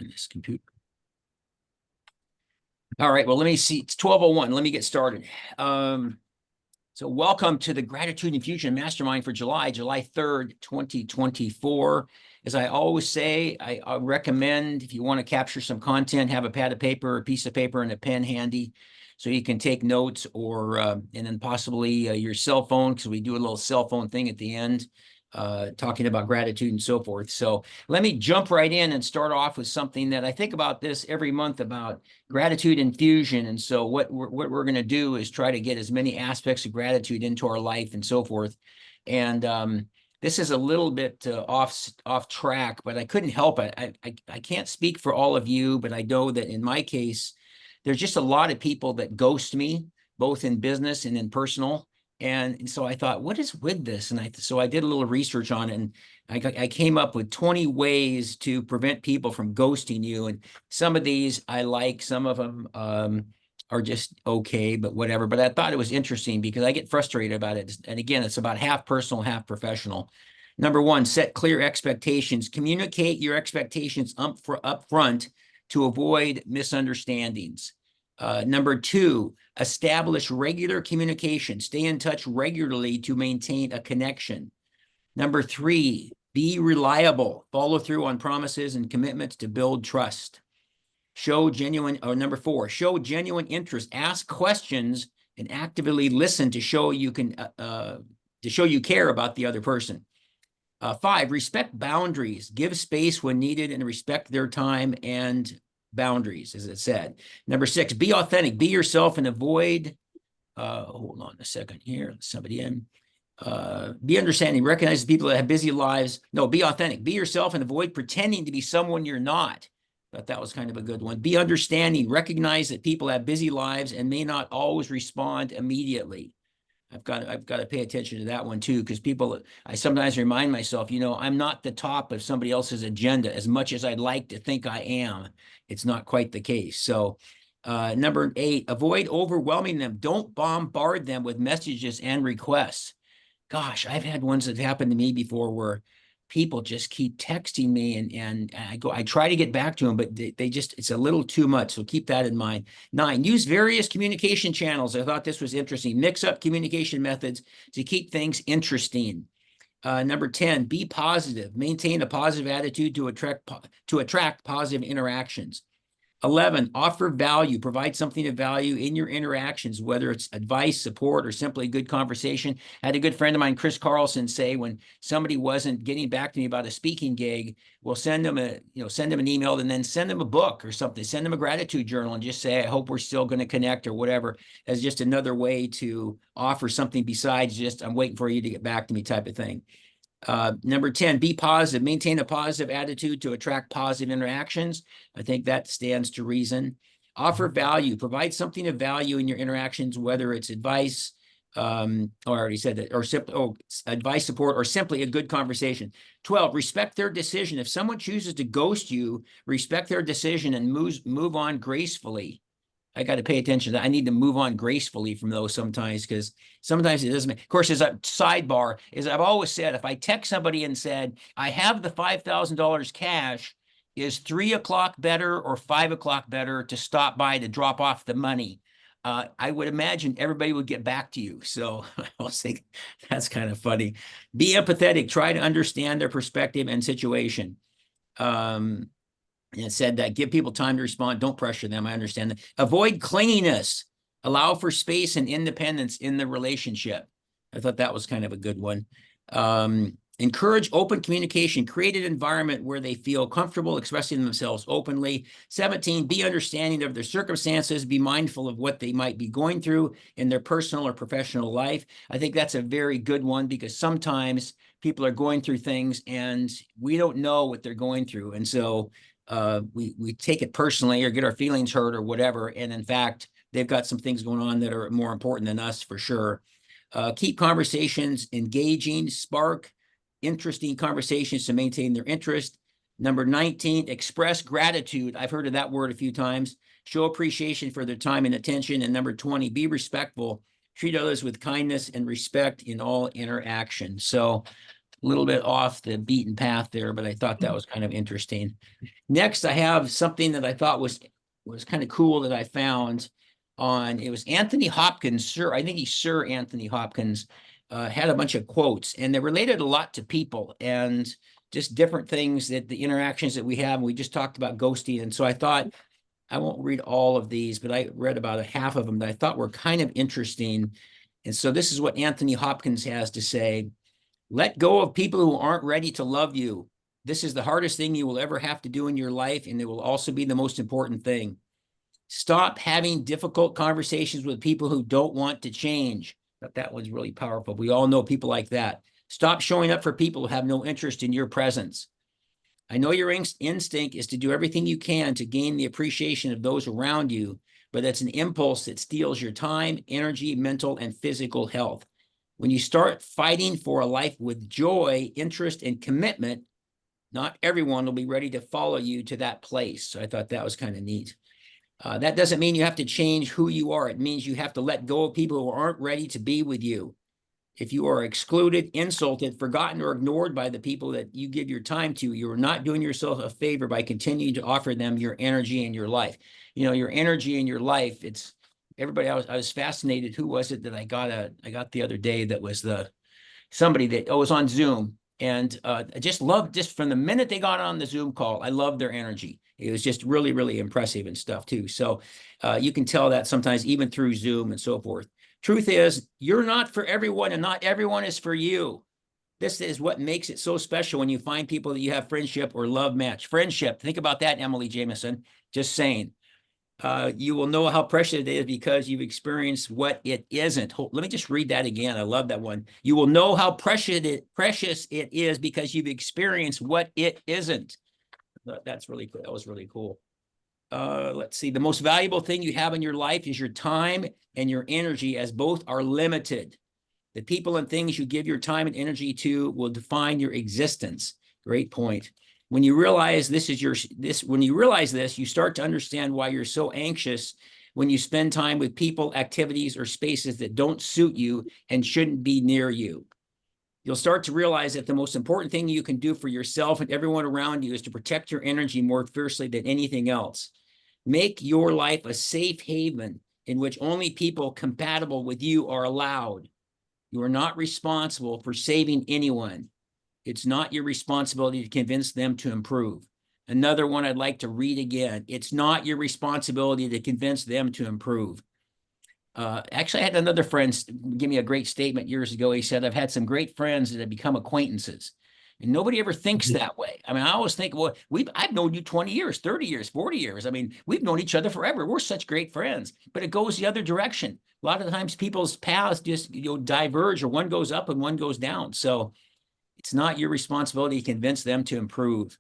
open this computer. All right, well, let me see. It's 12:01. Let me get started. So welcome to the Gratitude Infusion Mastermind for July 3rd, 2024. As I always say, I recommend if you want to capture some content, have a pad of paper, a piece of paper, and a pen handy so you can take notes, or and then possibly your cell phone, because we do a little cell phone thing at the end, talking about gratitude and so forth. So let me jump right in and start off with something that I think about this every month about gratitude infusion. And so what we're going to do is try to get as many aspects of gratitude into our life and so forth. And this is a little bit off track, but I couldn't help it. I can't speak for all of you, but I know that in my case, there's just a lot of people that ghost me, both in business and in personal. And so I thought, what is with this? And so I did a little research on it, and I came up with 20 ways to prevent people from ghosting you. And some of these I like, some of them are just okay, but whatever. But I thought it was interesting because I get frustrated about it. And again, it's about half personal, half professional. Number one, set clear expectations. Communicate your expectations up front to avoid misunderstandings. Number two, establish regular communication. Stay in touch regularly to maintain a connection. Number three, be reliable. Follow through on promises and commitments to build trust. Number four, show genuine interest. Ask questions and actively listen to show you care about the other person. Five, respect boundaries. Give space when needed and respect their time and boundaries, as it said. Number six, be authentic. Be yourself and avoid, hold on a second here, somebody in. Be understanding. Recognize the people that have busy lives. No, be authentic. Be yourself and avoid pretending to be someone you're not. Thought that was kind of a good one. Be understanding. Recognize that people have busy lives and may not always respond immediately. I've got to pay attention to that one too, because I sometimes remind myself, I'm not the top of somebody else's agenda as much as I'd like to think I am. It's not quite the case. So number eight, avoid overwhelming them. Don't bombard them with messages and requests. Gosh, I've had ones that happened to me before where people just keep texting me and I try to get back to them, but it's a little too much. So keep that in mind. 9, use various communication channels. I thought this was interesting. Mix up communication methods to keep things interesting. Number 10, be positive. Maintain a positive attitude to attract positive interactions. 11, offer value. Provide something of value in your interactions, whether it's advice, support, or simply good conversation. I had a good friend of mine, Chris Carlson, say when somebody wasn't getting back to me about a speaking gig, we'll send them an email and then send them a book or something. Send them a gratitude journal and just say, I hope we're still going to connect or whatever, as just another way to offer something besides just, I'm waiting for you to get back to me type of thing. Number 10, be positive. Maintain a positive attitude to attract positive interactions. I think that stands to reason. Offer value. Provide something of value in your interactions, whether it's advice, I already said that, or advice, support, or simply a good conversation. 12, respect their decision. If someone chooses to ghost you, respect their decision and move on gracefully. I got to pay attention to that. I need to move on gracefully from those sometimes, because sometimes it doesn't make, of course, as a sidebar, as I've always said, if I text somebody and said, I have the $5,000 cash, is 3 o'clock better or 5 o'clock better to stop by to drop off the money? I would imagine everybody would get back to you. So I was thinking that's kind of funny. Be empathetic. Try to understand their perspective and situation. And it said that give people time to respond. Don't pressure them. I understand that. Avoid clinginess. Allow for space and independence in the relationship. I thought that was kind of a good one. Encourage open communication. Create an environment where they feel comfortable expressing themselves openly. 17, be understanding of their circumstances. Be mindful of what they might be going through in their personal or professional life. I think that's a very good one, because sometimes people are going through things and we don't know what they're going through. And so we take it personally or get our feelings hurt or whatever. And in fact, they've got some things going on that are more important than us for sure. Keep conversations engaging, spark interesting conversations to maintain their interest. Number 19, express gratitude. I've heard of that word a few times. Show appreciation for their time and attention. And number 20, be respectful. Treat others with kindness and respect in all interactions. So a little bit off the beaten path there, but I thought that was kind of interesting. Next, I have something that I thought was kind of cool that I found on, it was Anthony Hopkins, Sir, I think he's Sir Anthony Hopkins, had a bunch of quotes, and they related a lot to people and just different things, that the interactions that we have. We just talked about ghosting, and so I thought, I won't read all of these, but I read about a half of them that I thought were kind of interesting. And so this is what Anthony Hopkins has to say. Let go of people who aren't ready to love you. This is the hardest thing you will ever have to do in your life, and it will also be the most important thing. Stop having difficult conversations with people who don't want to change. But that one's really powerful. We all know people like that. Stop showing up for people who have no interest in your presence. I know your instinct is to do everything you can to gain the appreciation of those around you, but that's an impulse that steals your time, energy, mental, and physical health. When you start fighting for a life with joy, interest, and commitment, not everyone will be ready to follow you to that place. So I thought that was kind of neat. That doesn't mean you have to change who you are. It means you have to let go of people who aren't ready to be with you. If you are excluded, insulted, forgotten, or ignored by the people that you give your time to, you are not doing yourself a favor by continuing to offer them your energy and your life. You know, your energy and your life, it's everybody. I was fascinated. Who was it that I got the other day that was somebody that was on Zoom, and I just loved, just from the minute they got on the Zoom call, I loved their energy. It was just really, really impressive and stuff too. So you can tell that sometimes even through Zoom and so forth. Truth is, you're not for everyone, and not everyone is for you. This is what makes it so special when you find people that you have friendship or love match. Friendship, think about that, Emily Jameson. Just saying. You will know how precious it is because you've experienced what it isn't. Let me just read that again. I love that one. You will know how precious it is because you've experienced what it isn't. That's really cool. That was really cool. Let's see. The most valuable thing you have in your life is your time and your energy, as both are limited. The people and things you give your time and energy to will define your existence. Great point. When you realize when you realize this, you start to understand why you're so anxious when you spend time with people, activities, or spaces that don't suit you and shouldn't be near you. You'll start to realize that the most important thing you can do for yourself and everyone around you is to protect your energy more fiercely than anything else. Make your life a safe haven in which only people compatible with you are allowed. You are not responsible for saving anyone. It's not your responsibility to convince them to improve. Another one I'd like to read again. It's not your responsibility to convince them to improve. Actually, I had another friend give me a great statement years ago. He said, I've had some great friends that have become acquaintances. And nobody ever thinks that way. I mean, I always think, well, I've known you 20 years, 30 years, 40 years. I mean, we've known each other forever. We're such great friends. But it goes the other direction. A lot of the times people's paths just diverge, or one goes up and one goes down. So it's not your responsibility to convince them to improve.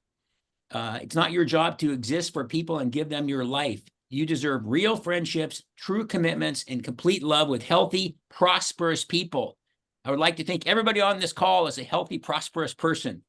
It's not your job to exist for people and give them your life. You deserve real friendships, true commitments, and complete love with healthy, prosperous people. I would like to think everybody on this call is a healthy, prosperous person.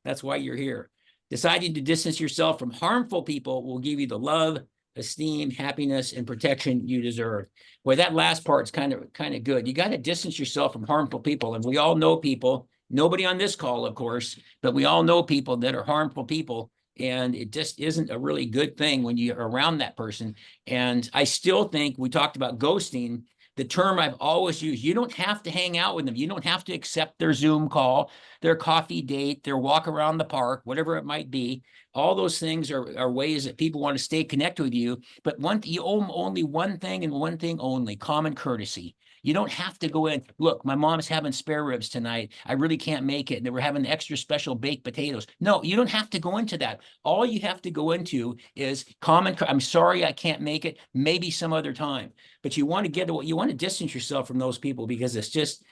That's why you're here. Deciding to distance yourself from harmful people will give you the love, esteem, happiness, and protection you deserve. Well, that last part's kind of good. You got to distance yourself from harmful people. And we all know people, nobody on this call, of course, but we all know people that are harmful people. And it just isn't a really good thing when you're around that person. And I still think, we talked about ghosting, the term I've always used, you don't have to hang out with them. You don't have to accept their Zoom call, their coffee date, their walk around the park, whatever it might be. All those things are ways that people want to stay connected with you. But you owe only one thing, and one thing only: common courtesy. You don't have to go in, look, my mom's having spare ribs tonight. I really can't make it. And we're having extra special baked potatoes. No, you don't have to go into that. All you have to go into is I'm sorry I can't make it, maybe some other time. But you want to distance yourself from those people, because it's just,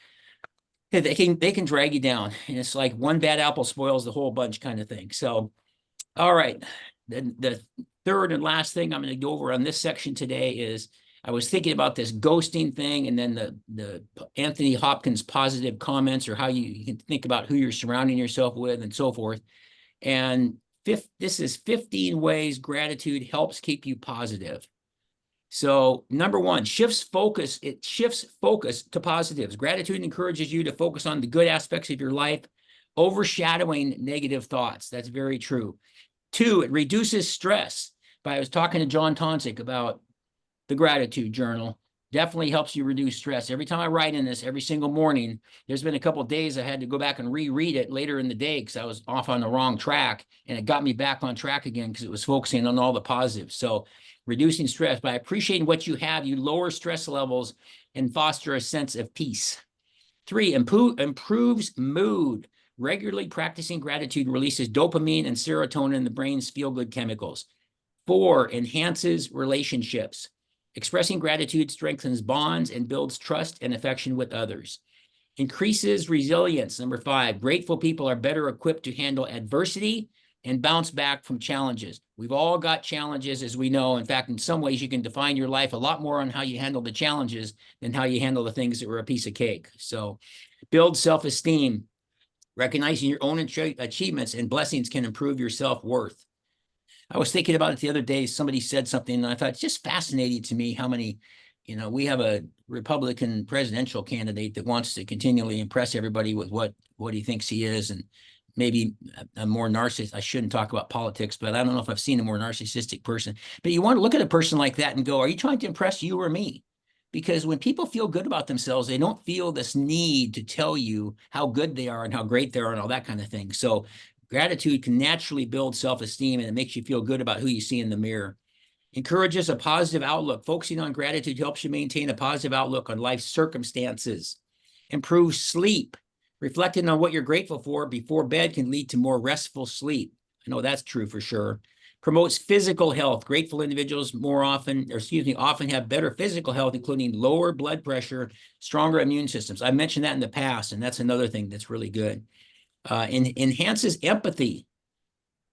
they can drag you down. And it's like one bad apple spoils the whole bunch kind of thing. So, all right. The third and last thing I'm going to go over on this section today is, I was thinking about this ghosting thing, and then the Anthony Hopkins positive comments, or how you can think about who you're surrounding yourself with and so forth. And this is 15 ways gratitude helps keep you positive. So number one, it shifts focus to positives. Gratitude encourages you to focus on the good aspects of your life, overshadowing negative thoughts. That's very true. 2, it reduces stress. I was talking to John Tonsick about the gratitude journal. Definitely helps you reduce stress. Every time I write in this, every single morning, there's been a couple of days I had to go back and reread it later in the day because I was off on the wrong track, and it got me back on track again because it was focusing on all the positives. So reducing stress by appreciating what you have, you lower stress levels and foster a sense of peace. 3, improves mood. Regularly practicing gratitude releases dopamine and serotonin, the brain's feel-good chemicals. 4, enhances relationships. Expressing gratitude strengthens bonds and builds trust and affection with others. Increases resilience. Number 5, grateful people are better equipped to handle adversity and bounce back from challenges. We've all got challenges, as we know. In fact, in some ways, you can define your life a lot more on how you handle the challenges than how you handle the things that were a piece of cake. So build self-esteem. Recognizing your own achievements and blessings can improve your self-worth. I was thinking about it the other day. Somebody said something, and I thought it's just fascinating to me how many, we have a Republican presidential candidate that wants to continually impress everybody with what he thinks he is, and maybe a more narcissist. I shouldn't talk about politics, but I don't know if I've seen a more narcissistic person. But you want to look at a person like that and go, are you trying to impress you or me? Because when people feel good about themselves, they don't feel this need to tell you how good they are and how great they are and all that kind of thing. So gratitude can naturally build self-esteem, and it makes you feel good about who you see in the mirror. Encourages a positive outlook. Focusing on gratitude helps you maintain a positive outlook on life's circumstances. Improves sleep. Reflecting on what you're grateful for before bed can lead to more restful sleep. I know that's true for sure. Promotes physical health. Grateful individuals often have better physical health, including lower blood pressure, stronger immune systems. I mentioned that in the past, and that's another thing that's really good. Enhances empathy.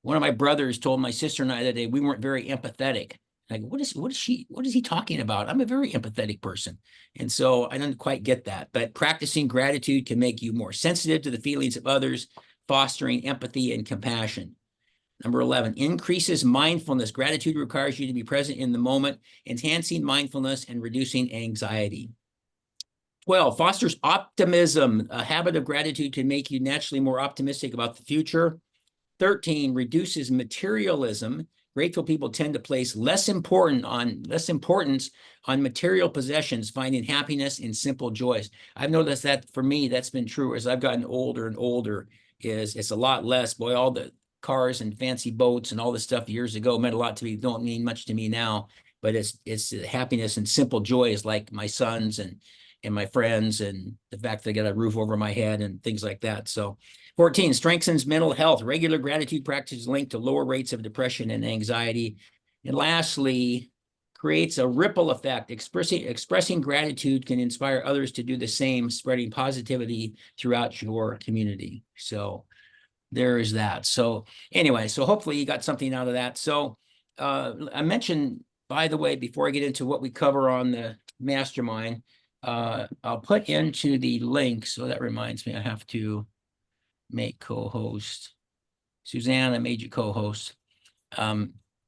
One of my brothers told my sister and I that day we weren't very empathetic. Like, what is he talking about? I'm a very empathetic person. And so I didn't quite get that. But practicing gratitude can make you more sensitive to the feelings of others, fostering empathy and compassion. Number 11, increases mindfulness. Gratitude requires you to be present in the moment, enhancing mindfulness and reducing anxiety. 12, fosters optimism. A habit of gratitude can make you naturally more optimistic about the future. 13, reduces materialism. Grateful people tend to place less importance on material possessions, finding happiness in simple joys. I've noticed that for me, that's been true as I've gotten older and older. It's a lot less. Boy, all the cars and fancy boats and all this stuff years ago meant a lot to me. Don't mean much to me now, but it's happiness and simple joys like my sons and my friends, and the fact that I got a roof over my head and things like that. So 14, strengthens mental health. Regular gratitude practice is linked to lower rates of depression and anxiety. And lastly, creates a ripple effect. Expressing gratitude can inspire others to do the same, spreading positivity throughout your community. So there is that. So anyway, so hopefully you got something out of that. So I mentioned, by the way, before I get into what we cover on the mastermind, I'll put into the link. So that reminds me, I have to make co-host. Suzanne, I made you co-host.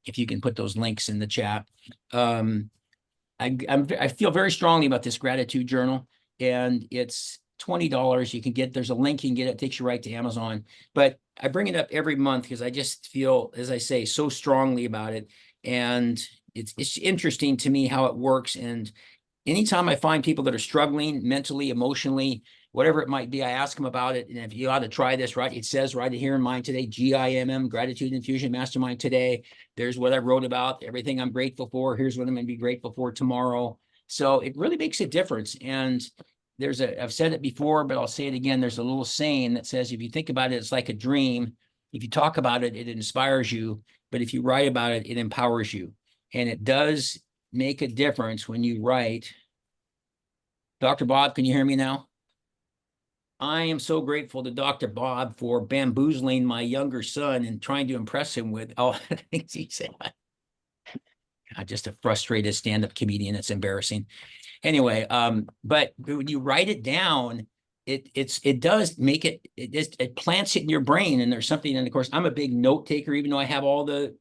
If you can put those links in the chat. I feel very strongly about this gratitude journal, and it's $20. You can get, there's a link, you can get it, it takes you right to Amazon. But I bring it up every month because I just feel, as I say, so strongly about it. And it's interesting to me how it works. And anytime I find people that are struggling mentally, emotionally, whatever it might be, I ask them about it. And if you ought to try this, right? It says right here in mine today, GIMM, Gratitude Infusion Mastermind today. There's what I wrote about, everything I'm grateful for. Here's what I'm going to be grateful for tomorrow. So it really makes a difference. And I've said it before, but I'll say it again. There's a little saying that says, if you think about it, it's like a dream. If you talk about it, it inspires you. But if you write about it, it empowers you. And it does make a difference when you write. Dr. Bob, can you hear me now? I am so grateful to Dr. Bob for bamboozling my younger son and trying to impress him with all the things he said. I'm just a frustrated stand-up comedian. It's embarrassing. Anyway, but when you write it down, it does make it, it plants it in your brain. And there's something, and of course, I'm a big note taker, even though I have all the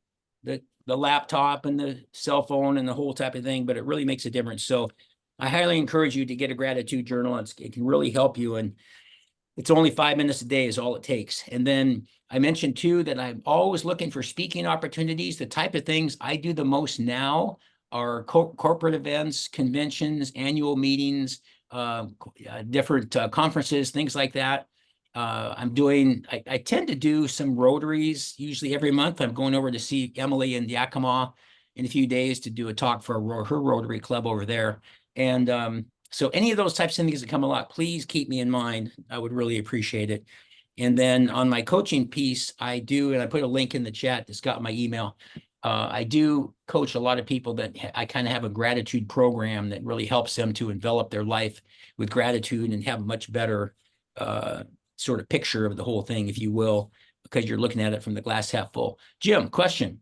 laptop and the cell phone and the whole type of thing, but it really makes a difference. So I highly encourage you to get a gratitude journal. It can really help you. And It's only 5 minutes a day is all it takes. And then I mentioned too that I'm always looking for speaking opportunities. The type of things I do the most now are corporate events, conventions, annual meetings, different conferences, things like that. I tend to do some rotaries usually every month. I'm going over to see Emily in Yakima in a few days to do a talk for her Rotary Club over there. And so any of those types of things that come along, please keep me in mind. I would really appreciate it. And then on my coaching piece, I do, and I put a link in the chat that's got my email. I do coach a lot of people that I kind of have a gratitude program that really helps them to envelop their life with gratitude and have a much better sort of picture of the whole thing, if you will, because you're looking at it from the glass half full. Jim, question.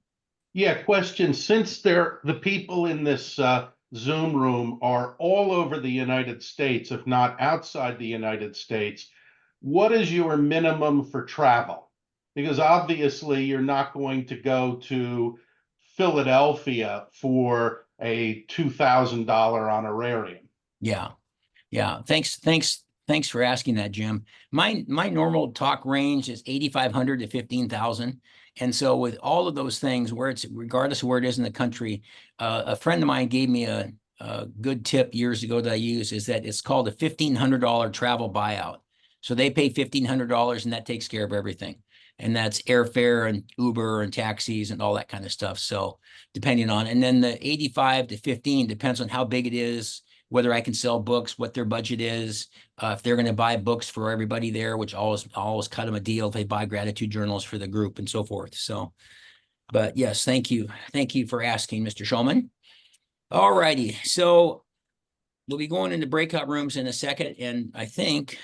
Yeah, question. Since the people in this Zoom room are all over the United States, if not outside the United States, what is your minimum for travel? Because obviously you're not going to go to Philadelphia for a $2,000 honorarium. Yeah. Yeah, thanks for asking that, Jim. My normal talk range is 8,500 to 15,000. And so with all of those things, where it's regardless of where it is in the country, a friend of mine gave me a good tip years ago that I use is that it's called a $1,500 travel buyout. So they pay $1,500 and that takes care of everything. And that's airfare and Uber and taxis and all that kind of stuff. So depending on, and then the 85 to 15 depends on how big it is, whether I can sell books, what their budget is, if they're going to buy books for everybody there, which always cut them a deal if they buy gratitude journals for the group and so forth. So, but yes, thank you. Thank you for asking, Mr. Shulman. All righty. So we'll be going into breakout rooms in a second. And I think,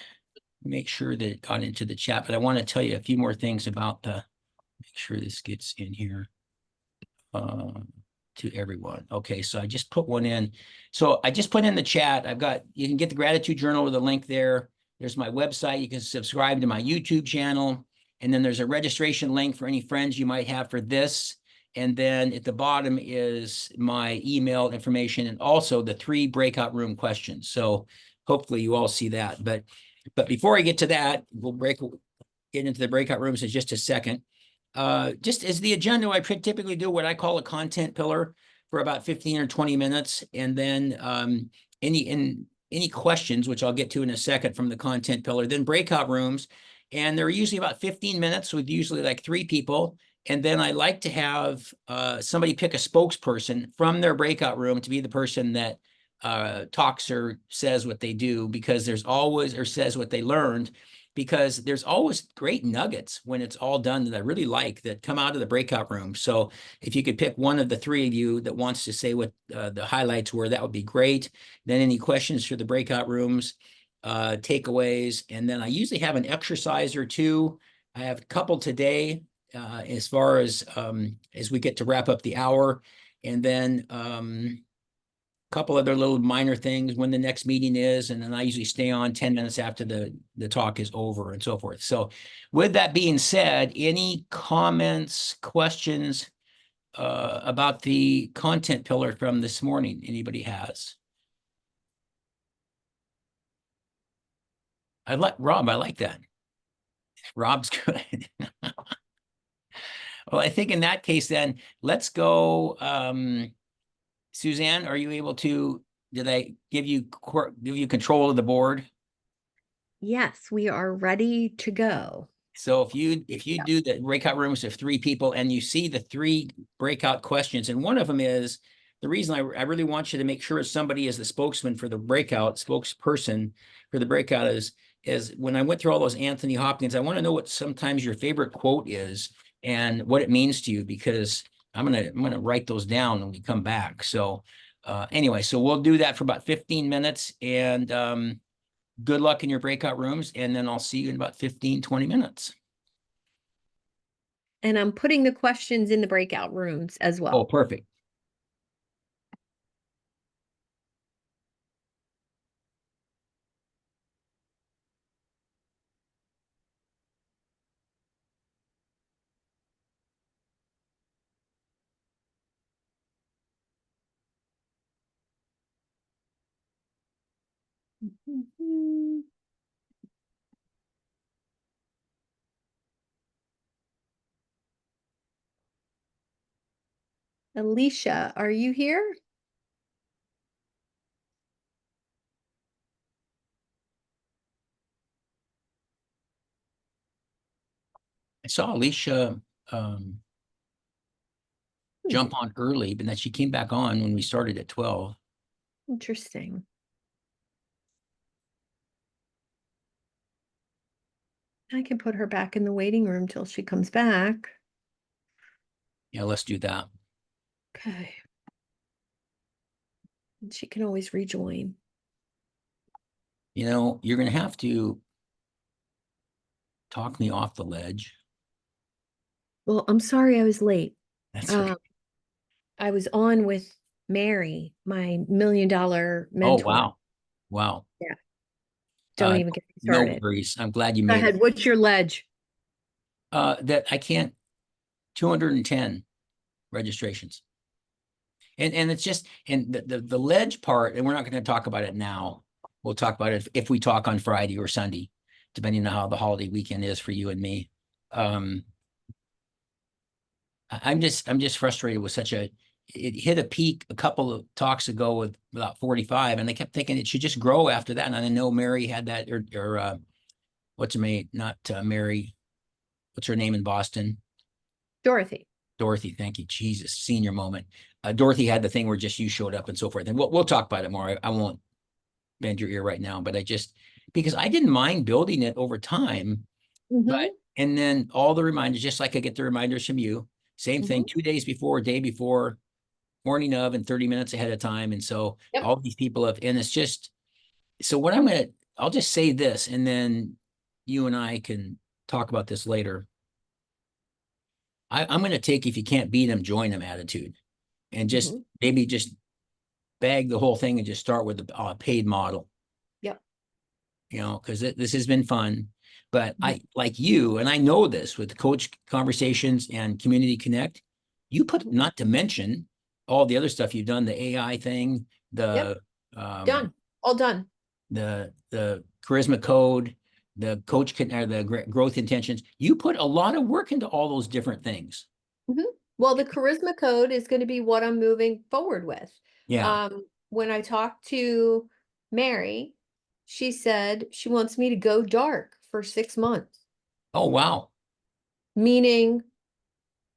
make sure that it got into the chat, but I want to tell you a few more things about make sure this gets in here. To everyone. Okay, so I just put one in. So I just put in the chat. You can get the gratitude journal with a link there. There's my website. You can subscribe to my YouTube channel. And then there's a registration link for any friends you might have for this. And then at the bottom is my email information and also the 3 breakout room questions. So hopefully you all see that. But before I get to that, we'll get into the breakout rooms in just a second. Just as the agenda, I typically do what I call a content pillar for about 15 or 20 minutes. And then any questions, which I'll get to in a second from the content pillar, then breakout rooms. And they're usually about 15 minutes with usually like 3 people. And then I like to have somebody pick a spokesperson from their breakout room to be the person that talks or says what they do, because there's always, or says what they learned, because there's always great nuggets when it's all done that I really like that come out of the breakout room. So if you could pick one of the 3 of you that wants to say what the highlights were, that would be great. Then any questions for the breakout rooms, takeaways, and then I usually have an exercise or 2. I have a couple today as far as we get to wrap up the hour, and then couple other little minor things, when the next meeting is, and then I usually stay on 10 minutes after the talk is over and so forth. So with that being said, any comments, questions about the content pillar from this morning anybody has? Rob, I like that. Rob's good. Well, I think in that case then, let's go. Suzanne, are you able to, did I give you control of the board? Yes, we are ready to go. So if you do the breakout rooms of 3 people and you see the 3 breakout questions, and one of them is, the reason I really want you to make sure somebody is the spokesperson for the breakout is when I went through all those Anthony Hopkins, I want to know what sometimes your favorite quote is and what it means to you, because I'm gonna write those down when we come back. So anyway, so we'll do that for about 15 minutes, and good luck in your breakout rooms, and then I'll see you in about 15, 20 minutes. And I'm putting the questions in the breakout rooms as well. Oh, perfect. Mhm. Alicia, are you here? I saw Alicia jump on early, but then she came back on when we started at 12. Interesting. I can put her back in the waiting room till she comes back. Yeah, let's do that. Okay. And she can always rejoin. You know, you're going to have to talk me off the ledge. Well, I'm sorry I was late. That's okay. I was on with Mary, my $1 million Oh, mentor. wow. Wow. Yeah. Don't even get me No started. worries. I'm glad you Go made ahead. it. What's your ledge? That I can't, 210 registrations. And it's just, and the ledge part, and we're not going to talk about it now. We'll talk about it if we talk on Friday or Sunday, depending on how the holiday weekend is for you and me. I'm just frustrated with it hit a peak a couple of talks ago with about 45, and I kept thinking it should just grow after that. And I know Mary had that, or what's her name? Not Mary. What's her name in Boston? Dorothy. Dorothy, thank you. Jesus, senior moment. Dorothy had the thing where just you showed up and so forth. And we'll talk about it more. I won't bend your ear right now, but because I didn't mind building it over time, but, and then all the reminders, just like I get the reminders from you, same thing, 2 days before, day before, morning of, and 30 minutes ahead of time. And so all these people have, and it's just, so what I'll just say this, and then you and I can talk about this later. I'm going to take, if you can't beat them, join them attitude, and just maybe just bag the whole thing and just start with a paid model. Yep. You know, because this has been fun, but I, like you, and I know this with coach conversations and community connect, you put, not to mention all the other stuff you've done, the AI thing, the done, all done. The charisma code, the coach or the growth intentions. You put a lot of work into all those different things. Well, the charisma code is going to be what I'm moving forward with. Yeah. When I talked to Mary, she said she wants me to go dark for 6 months. Oh, wow. Meaning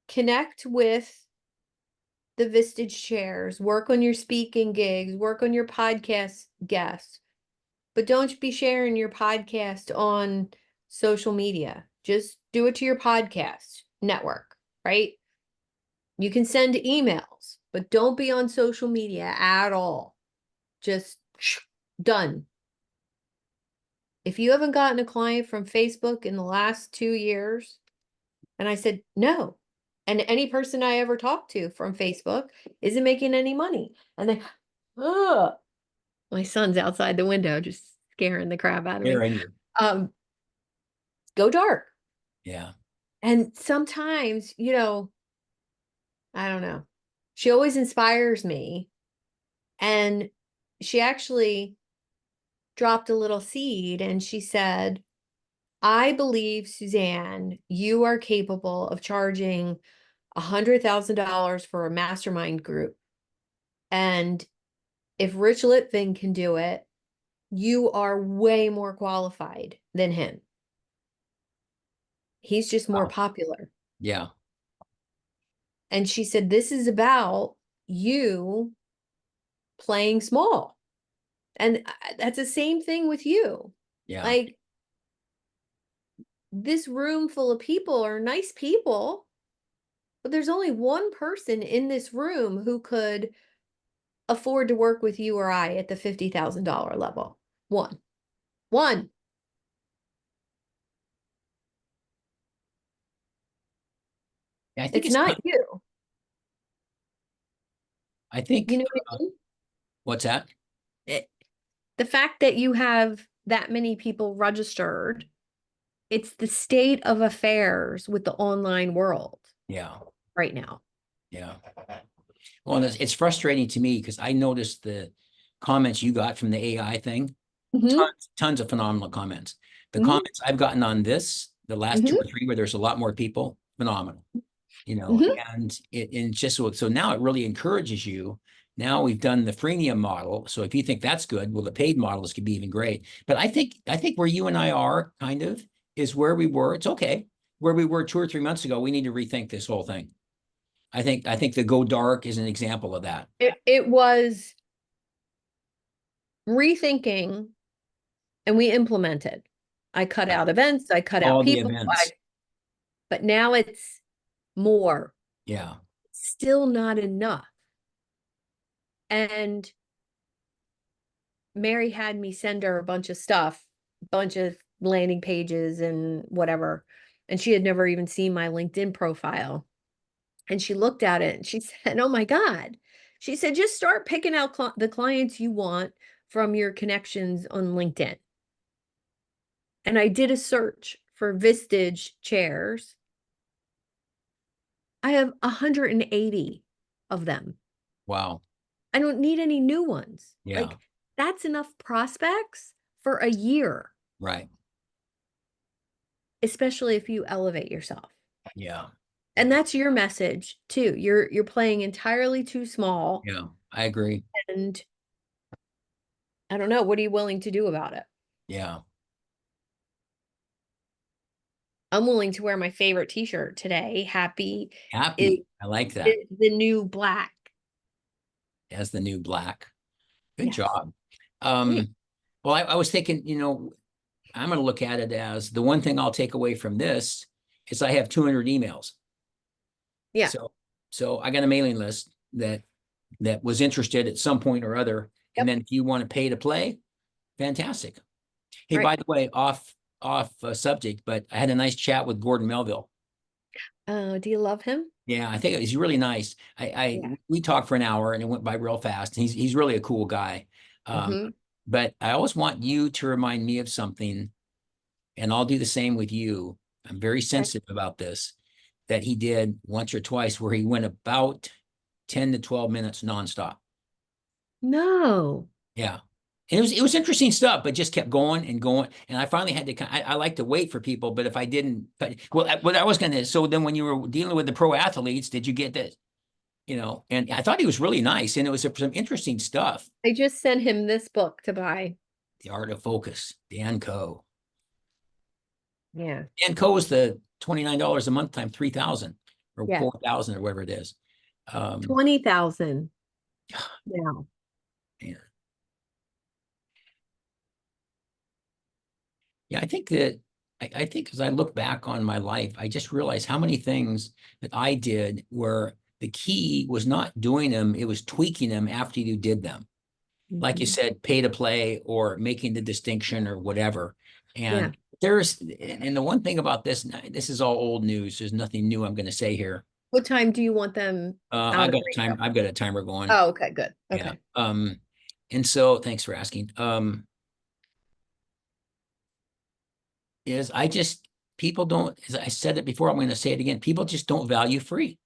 connect with the Vistage chairs, work on your speaking gigs, work on your podcast guests, but don't be sharing your podcast on social media. Just do it to your podcast network, right? You can send emails, but don't be on social media at all. Just done. If you haven't gotten a client from Facebook in the last 2 years, and I said, no. And any person I ever talked to from Facebook isn't making any money. And they, oh, my son's outside the window, just scaring the crap out of me. Go dark. Yeah. And sometimes, you know, I don't know. She always inspires me. And she actually dropped a little seed and she said, I believe, Suzanne, you are capable of charging $100,000 for a mastermind group. And if Rich Litvin can do it, you are way more qualified than him. He's just more popular. Yeah. And she said, this is about you playing small. And that's the same thing with you. Yeah. Like, this room full of people are nice people, but there's only one person in this room who could afford to work with you or I at the $50,000 level. One. I think It's not you. I think, you know what I mean? What's that? The fact that you have that many people registered, it's the state of affairs with the online world. Yeah. Right now. Yeah. Well, it's frustrating to me because I noticed the comments you got from the AI thing. Tons of phenomenal comments. The comments I've gotten on this, the last 2 or 3, where there's a lot more people, phenomenal. you know, Mhm. and just so now it really encourages you. Now we've done the freemium model. So if you think that's good, well, the paid models could be even great. But I think where you and I are kind of is where we were. It's okay. Where we were 2 or 3 months ago, we need to rethink this whole thing. I think the go dark is an example of that. It was rethinking, and we implemented. I cut out events, I cut out All the people, events. but now it's more. Yeah. Still not enough. And Mary had me send her a bunch of stuff, bunch of landing pages and whatever. And she had never even seen my LinkedIn profile. And she looked at it and she said, "Oh my God." She said, "Just start picking out the clients you want from your connections on LinkedIn." And I did a search for Vistage chairs. I have 180 of them. Wow. I don't need any new ones. Yeah. Like, that's enough prospects for a year, Right. especially if you elevate yourself. Yeah. And that's your message too. You're playing entirely too small. Yeah. I agree. And I don't know, what are you willing to do about it? Yeah. I'm willing to wear my favorite t-shirt today. Happy is, Happy. I like that. is the new black. As the new black. Good Yes. job. Thanks. Well, I was thinking, I'm going to look at it as the one thing I'll take away from this is I have 200 emails. Yeah. So I got a mailing list that was interested at some point or other. And Yep. then if you want to pay to play, fantastic. Hey, Right. by the way, off subject, but I had a nice chat with Gordon Melville. Do you love him? Yeah, I think he's really nice. Yeah. We talked for an hour and it went by real fast. He's really a cool guy. Mhm. But I always want you to remind me of something, and I'll do the same with you. I'm very sensitive about this, that he did once or twice where he went about 10 to 12 minutes nonstop. No. Yeah. And it was interesting stuff, but just kept going and going. And I finally had to, I like to wait for people, but if I didn't, what I was going to, so then when you were dealing with the pro athletes, did you get this? And I thought he was really nice, and it was some interesting stuff. I just sent him this book to buy. The Art of Focus, Dan Coe. Yeah. Dan Coe is the $29 a month times 3,000 or Yeah. 4,000 or whatever it is. 20,000 now. Yeah. Yeah, I think that I think as I look back on my life, I just realized how many things that I did where the key was not doing them, it was tweaking them after you did them. Like you Mhm. said, pay to play or making the distinction or whatever. And and the one thing about this is all old news. There's nothing new I'm going to say here. What time do you want them out of radio? I've got a timer going. Oh, okay, good. Yeah. Okay. And so thanks for asking. Is I just people don't, as I said it before, I'm going to say it again. People just don't value free.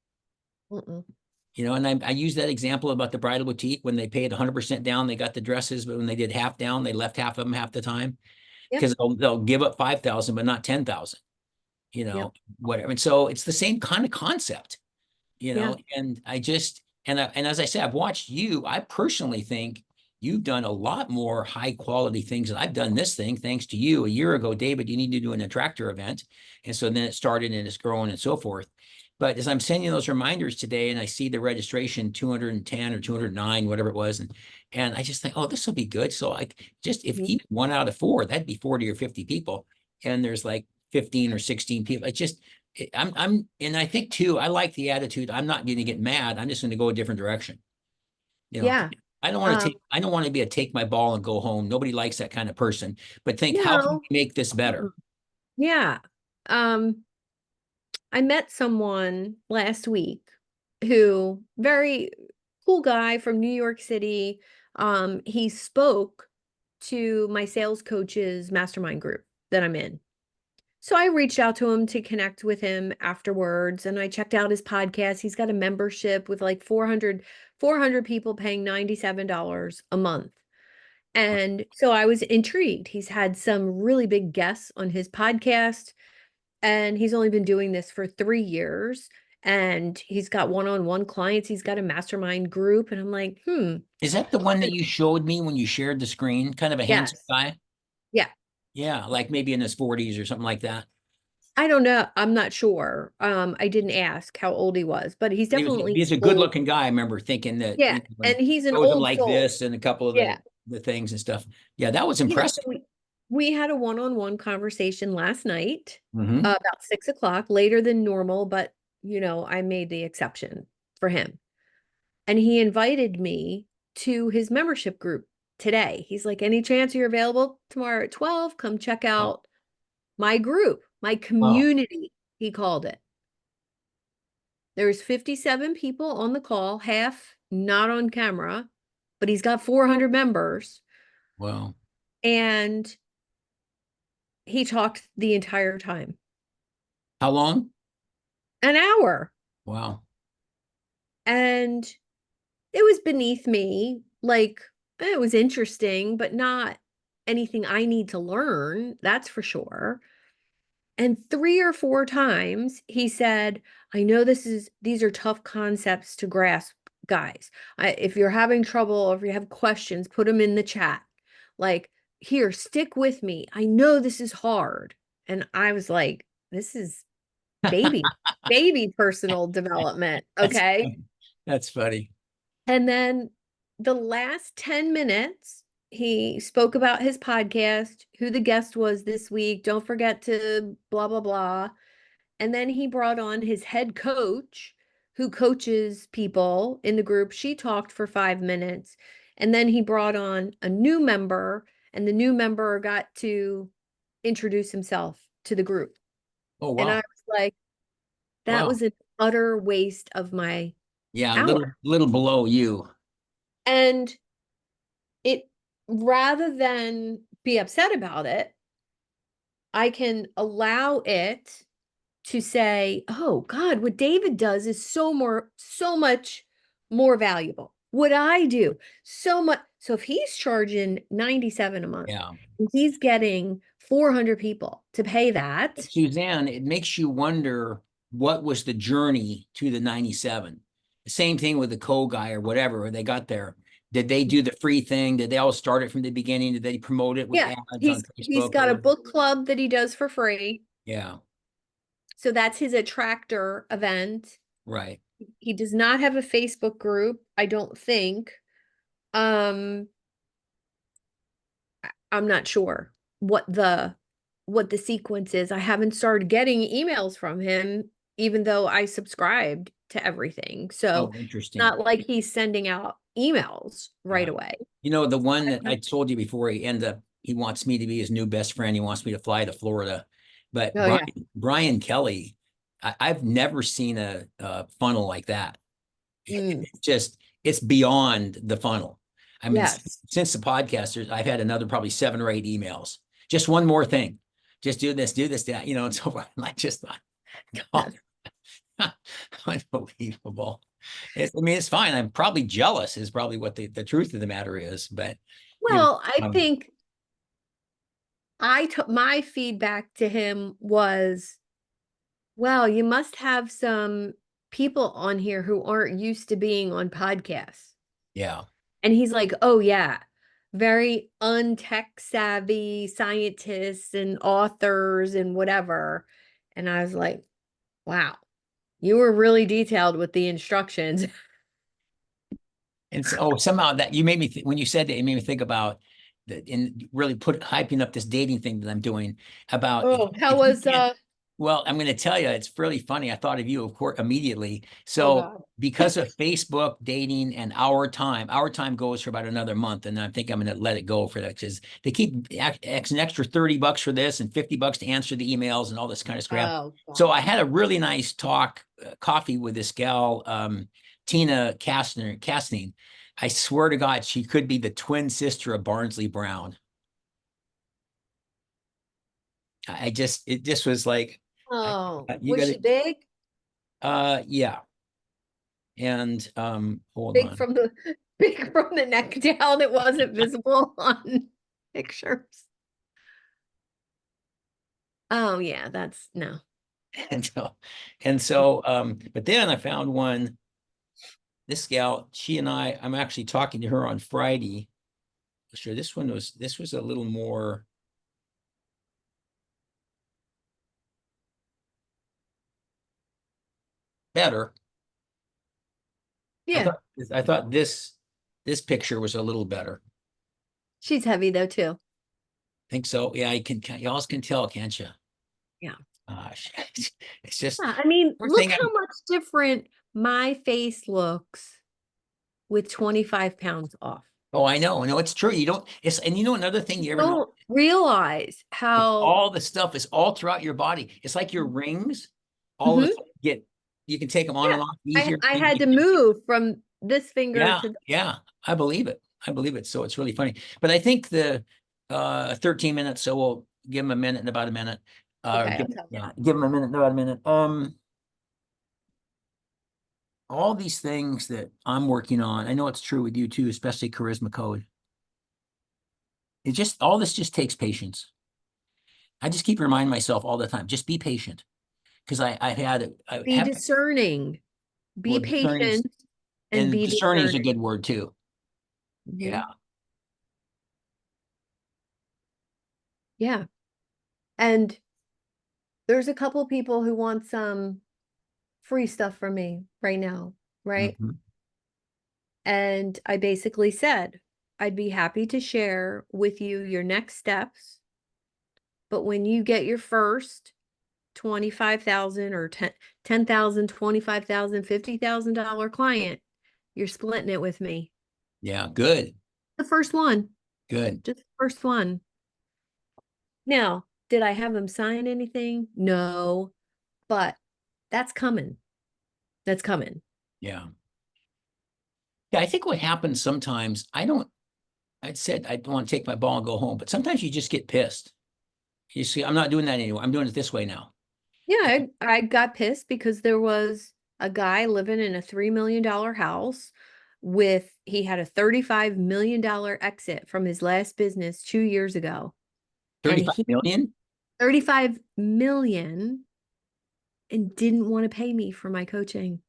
Mm-mm. And I use that example about the bridal boutique when they paid 100% down, they got the dresses, but when they did half down, they left half of them half the time Yep. because they'll give up 5,000, but not 10,000, Yep. whatever. And so it's the same kind of concept, Yeah. and I just, and as I said, I've watched you. I personally think you've done a lot more high quality things than I've done this thing, thanks to you. A year ago, David, you need to do an attractor event. And so then it started and it's growing and so forth. But as I'm sending those reminders today and I see the registration 210 or 209, whatever it was, and I just think, oh, this will be good. So just if even 1 out of 4, that'd be 40 or 50 people. And there's like 15 or 16 people. And I think too, I like the attitude. I'm not going to get mad. I'm just going to go a different direction. Yeah. I don't want to I don't want to be a take my ball and go home. Nobody likes that kind of person, but think, how can we make this better? Yeah. I met someone last week who, very cool guy from New York City. He spoke to my sales coach's mastermind group that I'm in. So I reached out to him to connect with him afterwards, and I checked out his podcast. He's got a membership with like 400 people paying $97 a month. And so I was intrigued. He's had some really big guests on his podcast, and he's only been doing this for 3 years. and he's got one-on-one clients. He's got a mastermind group. And I'm like, Is that the one that you showed me when you shared the screen? Kind of a handsome yes. guy? Yeah. Yeah, like maybe in his 40s or something like that. I don't know. I'm not sure. I didn't ask how old he was, but he's definitely He's a good old. looking guy. I remember thinking that, Yeah. when And he's an shows him old like soul. this and a couple of Yeah. the things and stuff. Yeah, that was Yeah. impressive. So we had a one-on-one conversation last night, Hmm. about 6 o'clock, later than normal, but I made the exception for him. And he invited me to his membership group today. He's like, any chance you're available tomorrow at 12? Come check Oh, out my group, my wow. community, he called it. There's 57 people on the call, half not on camera, but he's got 400 members. Wow. And he talked the entire time, How long? an hour. Wow. And it was beneath me. Like, it was interesting, but not anything I need to learn. That's for sure. And 3 or 4 times he said, I know these are tough concepts to grasp, guys. If you're having trouble or if you have questions, put them in the chat. Like, here, stick with me. I know this is hard. And I was like, this is baby, baby personal development. That's Okay. funny. That's funny. And then the last 10 minutes, he spoke about his podcast, who the guest was this week. Don't forget to blah, blah, blah. And then he brought on his head coach who coaches people in the group. She talked for 5 minutes. And then he brought on a new member, and the new member got to introduce himself to the group. Oh, And I wow. was like, that Wow. was an utter waste of my Yeah, hour. little below you. And it, rather than be upset about it, I can allow it to say, oh God, what David does is so much more valuable. What I do, so much. So if he's charging 97 a month, Yeah. and he's getting 400 people to pay But that. Suzanne, it makes you wonder what was the journey to the 97. The same thing with the co-guy or whatever they got there. Did they do the free thing? Did they all start it from the beginning? Did they promote it with Yeah, ads on he's Facebook or got a whatever? book club that he does for free. Yeah, So that's his attractor event. right. He does not have a Facebook group, I don't think. Um, I'm not sure what the sequence is. I haven't started getting emails from him, even though I subscribed to everything. So Oh, interesting. not like he's sending out emails right Yeah. away. The one that I told you before, he wants me to be his new best friend. He wants me to fly to Florida. But Oh yeah. Brian Kelly, I've never seen a funnel like that. Mm, It's beyond the funnel. I mean, yes. since the podcasters, I've had another probably 7 or 8 emails. Just one more thing. Just do this, that, and so forth. And I just thought, Yes. God, unbelievable. I mean, it's fine. I'm probably jealous is probably what the truth of the matter is. But, Well, I think I took my feedback to him was, well, you must have some people on here who aren't used to being on podcasts. yeah. And he's like, oh, yeah, very untech savvy scientists and authors and whatever. And I was like, wow, you were really detailed with the instructions. And so, somehow that you made me, when you said that, it made me think about and really hyping up this dating thing that I'm doing about Oh, how if you was can't. Well, I'm going to tell you, it's really funny. I thought of you, of course, immediately. oh So, God. because of Facebook dating and our time goes for about another month, and I think I'm going to let it go for that because they keep an extra $30 for this and $50 to answer the emails and all this kind of crap. Oh So, God. I had a really nice coffee with this gal, Tina Casting. I swear to God, she could be the twin sister of Barnsley Brown. It just was like, Oh, you was got she big? yeah. And hold Big on. from the big from the neck down. It wasn't visible on pictures. Oh yeah, that's no. But then I found one, this gal, I'm actually talking to her on Friday. Sure, this was a little more better. Yeah. I thought this picture was a little better. She's heavy though, too. Think so. Yeah, you all can tell, can't you? Yeah. Gosh, it's just Yeah, I mean, first look thing how much different my face looks with 25 pounds off. oh, I know, it's true. You don't, and you know, another thing you ever know, Don't realize how all the stuff is all throughout your body. It's like your rings, all of a Mhm. sudden you can take them on Yeah, and off easier. I had to move from this finger Yeah, to yeah, I believe it. So it's really funny. But I think the 13 minutes, so we'll give them a minute and about a minute. okay, I'll tell Yeah, give them a minute and about a minute. All these things that I'm working on, I know it's true with you too, especially charisma code. All this just takes patience. I just keep reminding myself all the time, just be patient. Because be discerning, be patient, and and be discerning is a discerning. good word too. Mhm. Yeah. Yeah. And there's a couple people who want some free stuff from me right now, right? Mhm. And I basically said, I'd be happy to share with you your next steps. But when you get your first 25,000 or 10,000, 25,000, $50,000 client, you're splitting it with me. Yeah, good. The first one, Good. just the first one. Now, did I have him sign anything? No, but that's coming. That's coming. Yeah. Yeah, I think what happens sometimes, I'd said I don't want to take my ball and go home, but sometimes you just get pissed. You see, I'm not doing that anymore. I'm doing it this way now. Yeah, I got pissed because there was a guy living in a $3 million house he had a $35 million exit from his last business 2 years ago. And 35 million? 35 million and didn't want to pay me for my coaching.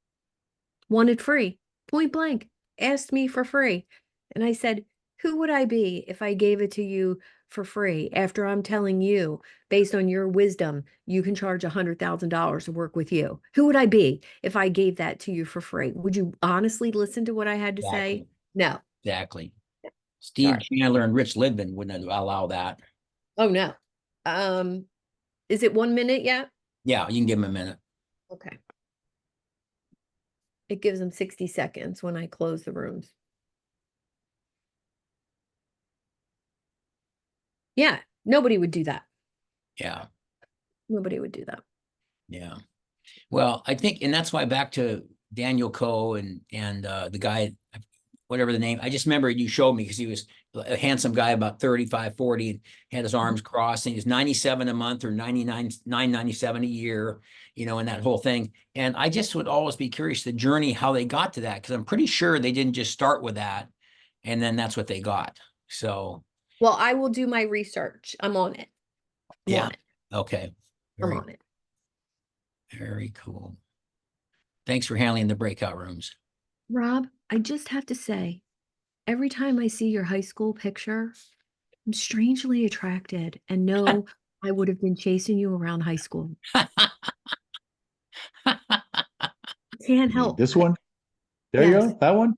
Wanted free, point blank, asked me for free. And I said, who would I be if I gave it to you for free after I'm telling you, based on your wisdom, you can charge $100,000 to work with you? Who would I be if I gave that to you for free? Would you honestly listen to what I had to say? Exactly. No. Exactly. Steve Sorry. Chandler and Rich Libman wouldn't allow that. Oh no. Um, is it 1 minute yet? Yeah, you can give him a minute. Okay. It gives them 60 seconds when I close the rooms. Yeah, nobody would do that. Yeah. Nobody would do that. Yeah. Well, I think, and that's why back to Daniel Coe and the guy, whatever the name, I just remember you showed me because he was a handsome guy, about 35, 40, and had his arms crossed, and he's 97 a month or 997 a year, and that whole thing. And I just would always be curious the journey, how they got to that, because I'm pretty sure they didn't just start with that and then that's what they got. So Well, I will do my research. I'm on it. I'm yeah. on it. Okay. I'm on it. Very cool. Thanks for handling the breakout rooms. Rob, I just have to say, every time I see your high school picture, I'm strangely attracted and know I would have been chasing you around high school. Can't help. This one? There you Yes. go. That one?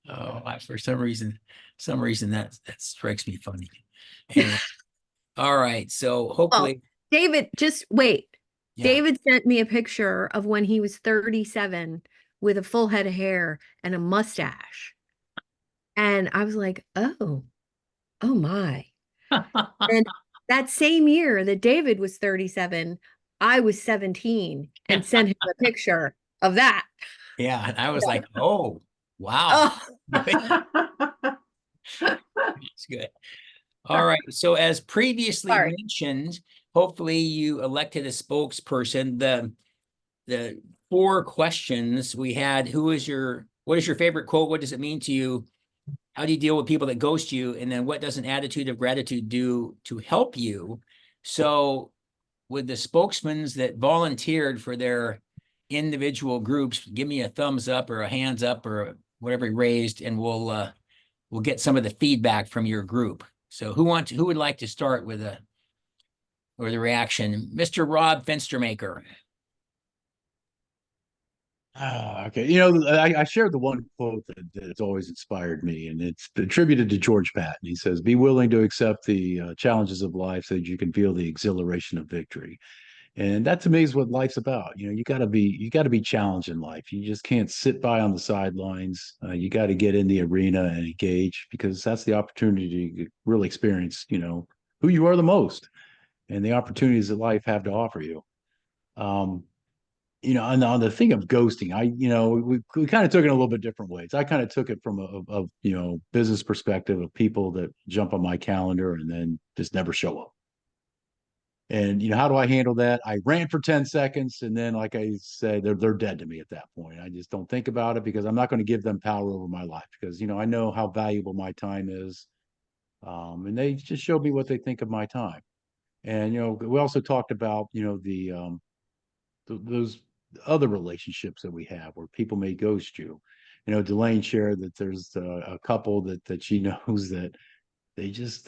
Oh, for some reason that strikes me funny. Anyway, all right. So Oh, hopefully, David, just wait. yeah. David sent me a picture of when he was 37 with a full head of hair and a mustache. And I was like, oh my. And that same year that David was 37, I was 17 and sent him a picture of that. Yeah, and I was like, oh, wow. Oh, It's good. All right. So as previously sorry. mentioned, hopefully you elected a spokesperson. The 4 questions we had, what is your favorite quote? What does it mean to you? how do you deal with people that ghost you? And then what does an attitude of gratitude do to help you? So with the spokesmen that volunteered for their individual groups, give me a thumbs up or a hands up or whatever raised, and we'll get some of the feedback from your group. So who would like to start with the reaction? Mr. Rob Fenstermaker. Okay. You know, I shared the one quote that has always inspired me, and it's attributed to George Patton. He says, "Be willing to accept the challenges of life so that you can feel the exhilaration of victory." And that to me is what life's about. You know, you got to be challenged in life. You just can't sit by on the sidelines. You got to get in the arena and engage, because that's the opportunity to really experience, you know, who you are the most and the opportunities that life have to offer you. Um, you know, and on the thing of ghosting, we kind of took it in a little bit different ways. I kind of took it from a you know, business perspective of people that jump on my calendar and then just never show up. And you know, how do I handle that? I ran for 10 seconds, and then, like I said, they're dead to me at that point. I just don't think about it, because I'm not going to give them power over my life, because you know, I know how valuable my time is. And they just showed me what they think of my time. And you know, we also talked about, you know, those other relationships that we have where people may ghost you. You know, Delane shared that there's a couple that she knows that they just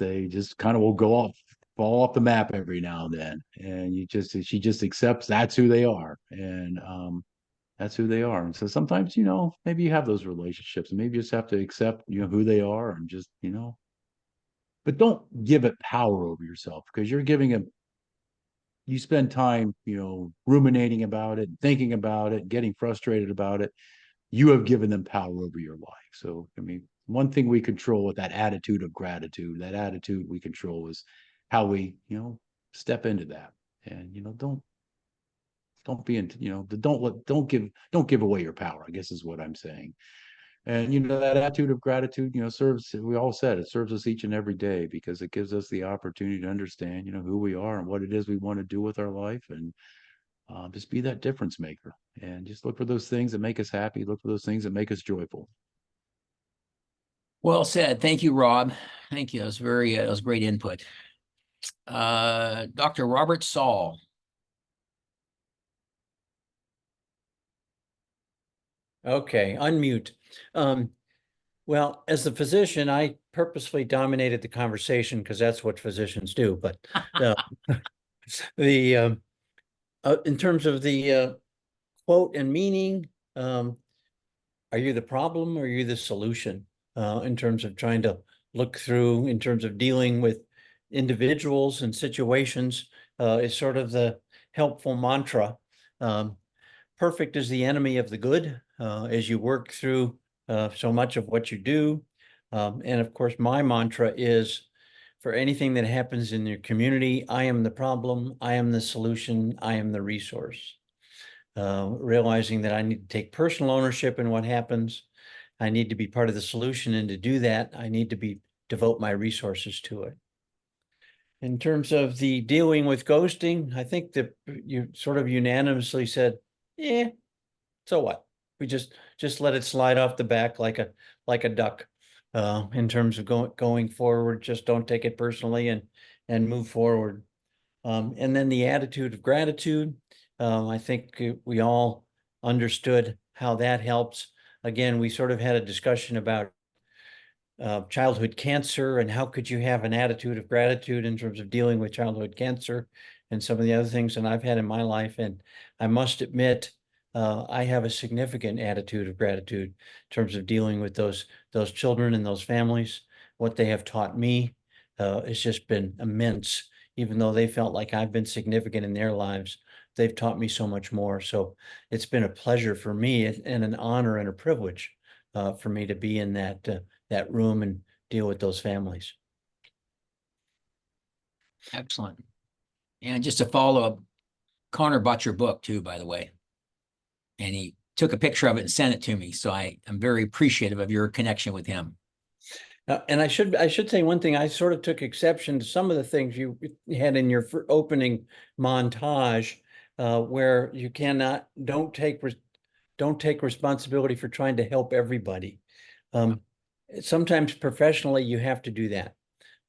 kind of will fall off the map every now and then, and she just accepts that's who they are, and that's who they are. And so sometimes, you know, maybe you have those relationships, and maybe you just have to accept, you know, who they are, and just, you know, but don't give it power over yourself, because you're giving it, you spend time, you know, ruminating about it, thinking about it, getting frustrated about it. You have given them power over your life. So, I mean, one thing we control with that attitude of gratitude, that attitude we control is how we, you know, step into that. And, you know, don't be into, you know, don't give away your power, I guess is what I'm saying. And, you know, that attitude of gratitude, you know, serves, we all said, it serves us each and every day, because it gives us the opportunity to understand, you know, who we are and what it is we want to do with our life. And just be that difference maker, and just look for those things that make us happy. Look for those things that make us joyful. Well said. Thank you, Rob. Thank you. That was great input. Dr. Robert Saul. Okay, unmute. Well, as a physician, I purposefully dominated the conversation because that's what physicians do. But the in terms of the quote and meaning, are you the problem or are you the solution? In terms of trying to look through, in terms of dealing with individuals and situations, is sort of the helpful mantra. Perfect is the enemy of the good, as you work through so much of what you do. And of course, my mantra is, for anything that happens in your community, I am the problem, I am the solution, I am the resource. Realizing that I need to take personal ownership in what happens. I need to be part of the solution, and to do that, I need to devote my resources to it. In terms of the dealing with ghosting, I think that you sort of unanimously said, yeah, so what? We just let it slide off the back like a duck. In terms of going forward, just don't take it personally and move forward. And then the attitude of gratitude. I think we all understood how that helps. Again, we sort of had a discussion about childhood cancer, and how could you have an attitude of gratitude in terms of dealing with childhood cancer and some of the other things that I've had in my life. And I must admit, I have a significant attitude of gratitude in terms of dealing with those children and those families. What they have taught me has just been immense. Even though they felt like I've been significant in their lives, they've taught me so much more. So it's been a pleasure for me, and an honor and a privilege for me to be in that room and deal with those families. Excellent. And just to follow up, Connor bought your book too, by the way. And he took a picture of it and sent it to me. So I'm very appreciative of your connection with him. And I should say one thing. I sort of took exception to some of the things you had in your opening montage, where you don't take responsibility for trying to help everybody. sometimes professionally you have to do that.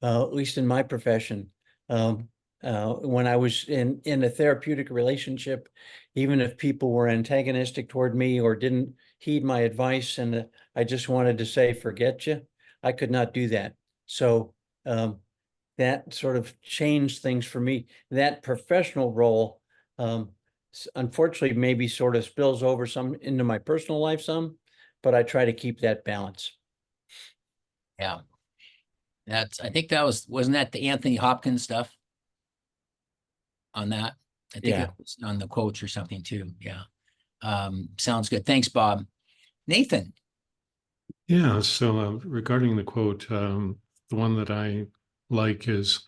At least in my profession. When I was in a therapeutic relationship, even if people were antagonistic toward me or didn't heed my advice, and I just wanted to say, forget you, I could not do that. So that sort of changed things for me. That professional role, unfortunately, maybe sort of spills over some into my personal life some, but I try to keep that balance. Yeah. I think wasn't that the Anthony Hopkins stuff on that? I think Yeah. it was on the quotes or something too. Yeah. Sounds good. Thanks, Bob. Nathan. Yeah, so regarding the quote, the one that I like is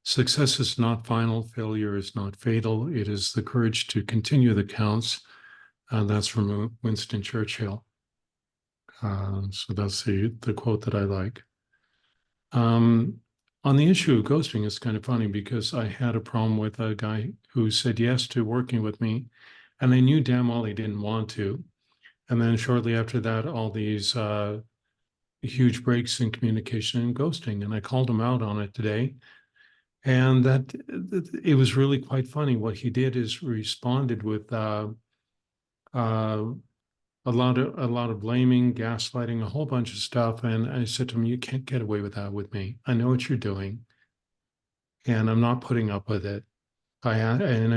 success is not final, failure is not fatal. It is the courage to continue that counts. That's from Winston Churchill. So that's the quote that I like. On the issue of ghosting, it's kind of funny because I had a problem with a guy who said yes to working with me, and I knew damn well he didn't want to. And then shortly after that, all these huge breaks in communication and ghosting. And I called him out on it today. And that it was really quite funny. What he did is responded with a lot of blaming, gaslighting, a whole bunch of stuff. And I said to him, "You can't get away with that with me. I know what you're doing, and I'm not putting up with it." I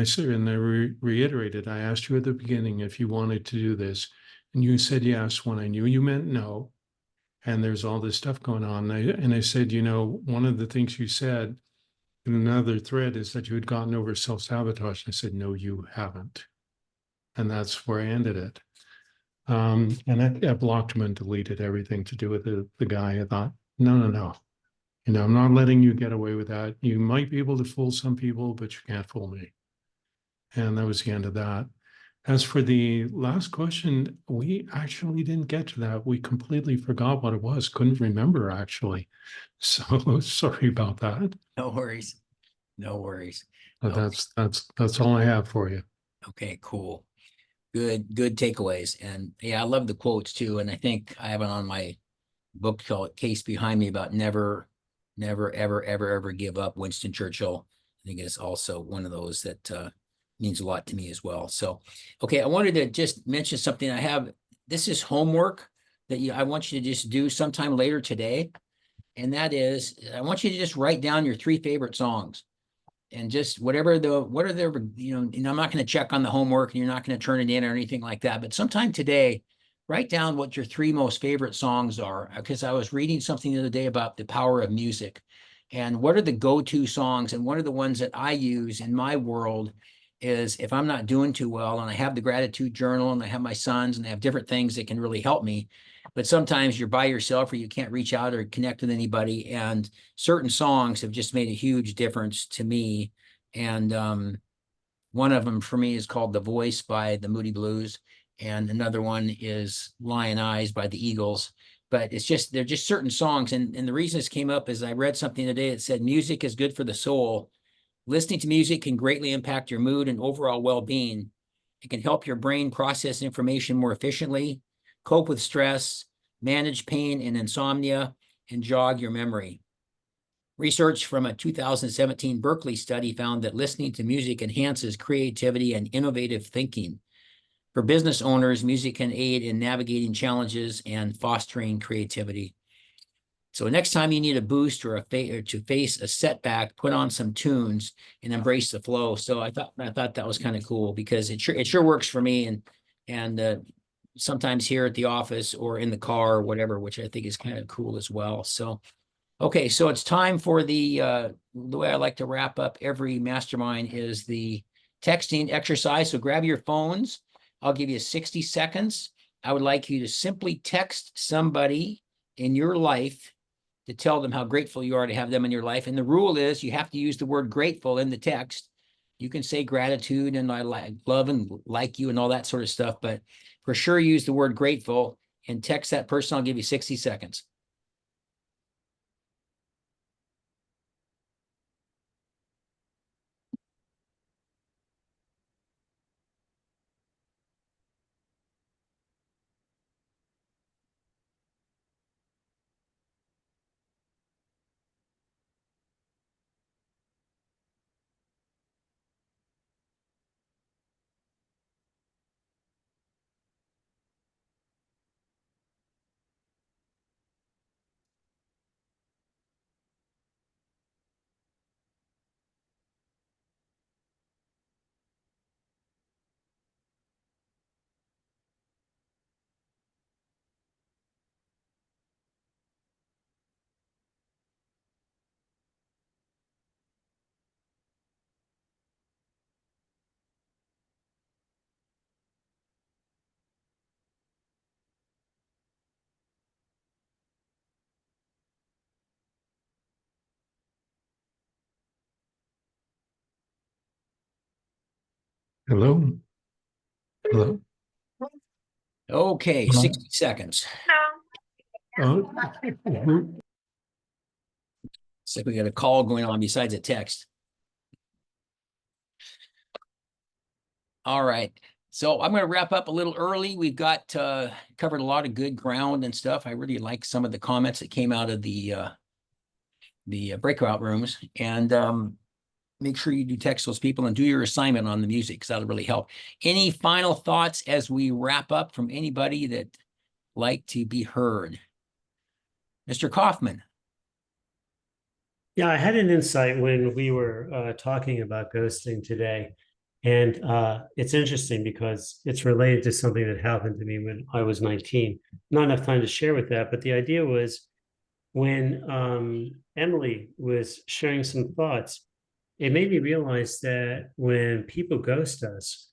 said, and I reiterated. I asked you at the beginning if you wanted to do this, and you said yes when I knew you meant no. And there's all this stuff going on. And I said, one of the things you said in another thread is that you had gotten over self-sabotage. I said, no, you haven't. And that's where I ended it. And I blocked him and deleted everything to do with the guy. I thought, no. I'm not letting you get away with that. You might be able to fool some people, but you can't fool me. And that was the end of that. As for the last question, we actually didn't get to that. We completely forgot what it was. Couldn't remember actually. So sorry about that. No worries. No worries. But Okay. that's all I have for you. Okay, cool. Good takeaways. And yeah, I love the quotes too. And I think I have it on my book called Case Behind Me about never, ever give up. Winston Churchill. I think it's also one of those that means a lot to me as well. So, okay, I wanted to just mention something. This is homework that I want you to just do sometime later today. And that is, I want you to just write down your 3 favorite songs. And just I'm not going to check on the homework and you're not going to turn it in or anything like that. But sometime today, write down what your 3 most favorite songs are. Because I was reading something the other day about the power of music and what are the go-to songs. And one of the ones that I use in my world is if I'm not doing too well and I have the gratitude journal and I have my sons and I have different things that can really help me. But sometimes you're by yourself or you can't reach out or connect with anybody. And certain songs have just made a huge difference to me. And one of them for me is called The Voice by the Moody Blues. And another one is Lion Eyes by the Eagles. But they're just certain songs. And the reason this came up is I read something today that said music is good for the soul. Listening to music can greatly impact your mood and overall well-being. It can help your brain process information more efficiently, cope with stress, manage pain and insomnia, and jog your memory. Research from a 2017 Berkeley study found that listening to music enhances creativity and innovative thinking. For business owners, music can aid in navigating challenges and fostering creativity. So next time you need a boost or to face a setback, put on some tunes and embrace the flow. So I thought that was kind of cool because it sure works for me and sometimes here at the office or in the car or whatever, which I think is kind of cool as well. So okay, so it's time for the way I like to wrap up every mastermind is the texting exercise. So grab your phones. I'll give you 60 seconds. I would like you to simply text somebody in your life to tell them how grateful you are to have them in your life. And the rule is you have to use the word grateful in the text. You can say gratitude and I love and like you and all that sort of stuff, but for sure use the word grateful and text that person. I'll give you 60 seconds. Hello? Hello? Okay, Hello? 60 seconds. Oh, It's like we got a call going on besides a text. All right. So I'm going to wrap up a little early. We've got covered a lot of good ground and stuff. I really like some of the comments that came out of the breakout rooms. And make sure you do text those people and do your assignment on the music, because that'll really help. Any final thoughts as we wrap up from anybody that like to be heard? Mr. Kaufman. Yeah, I had an insight when we were talking about ghosting today. And it's interesting because it's related to something that happened to me when I was 19. Not enough time to share with that, but the idea was when Emily was sharing some thoughts, it made me realize that when people ghost us,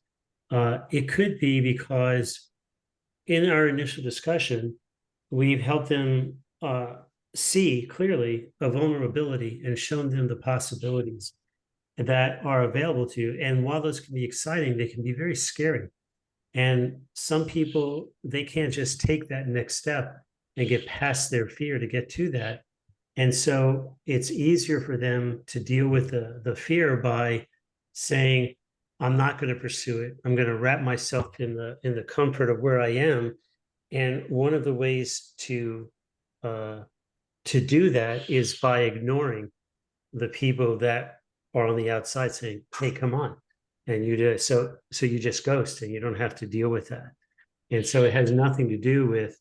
it could be because in our initial discussion, we've helped them see clearly a vulnerability and shown them the possibilities that are available to you. And while those can be exciting, they can be very scary. And some people, they can't just take that next step and get past their fear to get to that. And so it's easier for them to deal with the fear by saying, I'm not going to pursue it. I'm going to wrap myself in the comfort of where I am. And one of the ways to do that is by ignoring the people that are on the outside saying, hey, come on. And you do so you just ghost and you don't have to deal with that. And so it has nothing to do with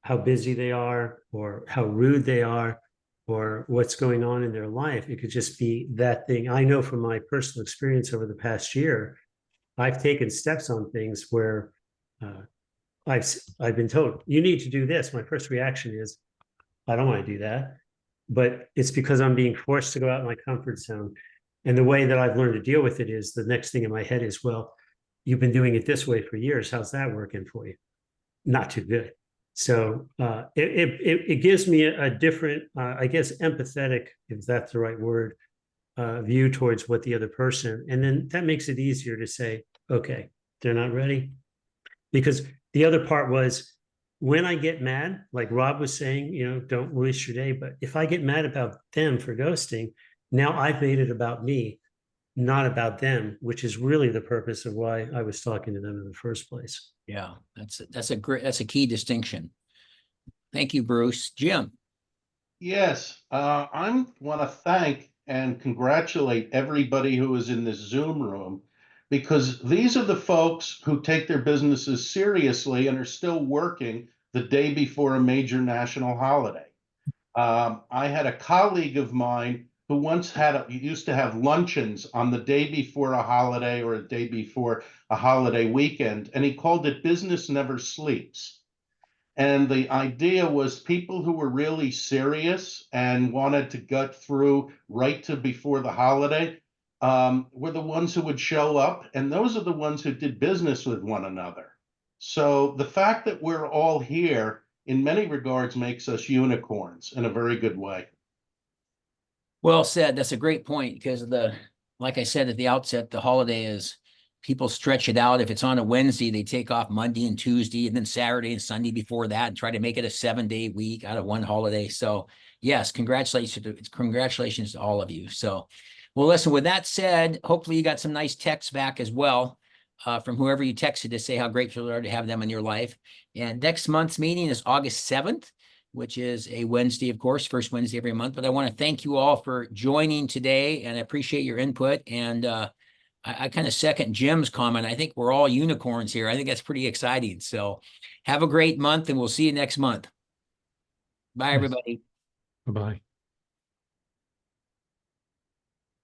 how busy they are or how rude they are or what's going on in their life. It could just be that thing. I know from my personal experience over the past year, I've taken steps on things where I've been told, you need to do this. My first reaction is, I don't want to do that. But it's because I'm being forced to go out of my comfort zone. And the way that I've learned to deal with it is the next thing in my head is, well, you've been doing it this way for years. How's that working for you? Not too good. So it gives me a different, I guess, empathetic, if that's the right word, view towards what the other person. And then that makes it easier to say, okay, they're not ready. Because the other part was, when I get mad, like Rob was saying, don't waste your day. But if I get mad about them for ghosting, now I've made it about me, not about them, which is really the purpose of why I was talking to them in the first place. Yeah, that's a key distinction. Thank you, Bruce. Jim. Yes, I want to thank and congratulate everybody who is in this Zoom room, because these are the folks who take their businesses seriously and are still working the day before a major national holiday. I had a colleague of mine who used to have luncheons on the day before a holiday or a day before a holiday weekend, and he called it Business Never Sleeps. And the idea was people who were really serious and wanted to get through right to before the holiday were the ones who would show up. And those are the ones who did business with one another. So the fact that we're all here in many regards makes us unicorns in a very good way. Well said. That's a great point, because like I said at the outset, the holiday is, people stretch it out. If it's on a Wednesday, they take off Monday and Tuesday and then Saturday and Sunday before that and try to make it a 7-day week out of one holiday. So yes, congratulations to all of you. So, well, listen, with that said, hopefully you got some nice texts back as well from whoever you texted to say how grateful you are to have them in your life. And next month's meeting is August 7th, which is a Wednesday, of course, first Wednesday every month. But I want to thank you all for joining today, and I appreciate your input. And I kind of second Jim's comment. I think we're all unicorns here. I think that's pretty exciting. So have a great month, and we'll see you next month. Bye, everybody. bye-bye.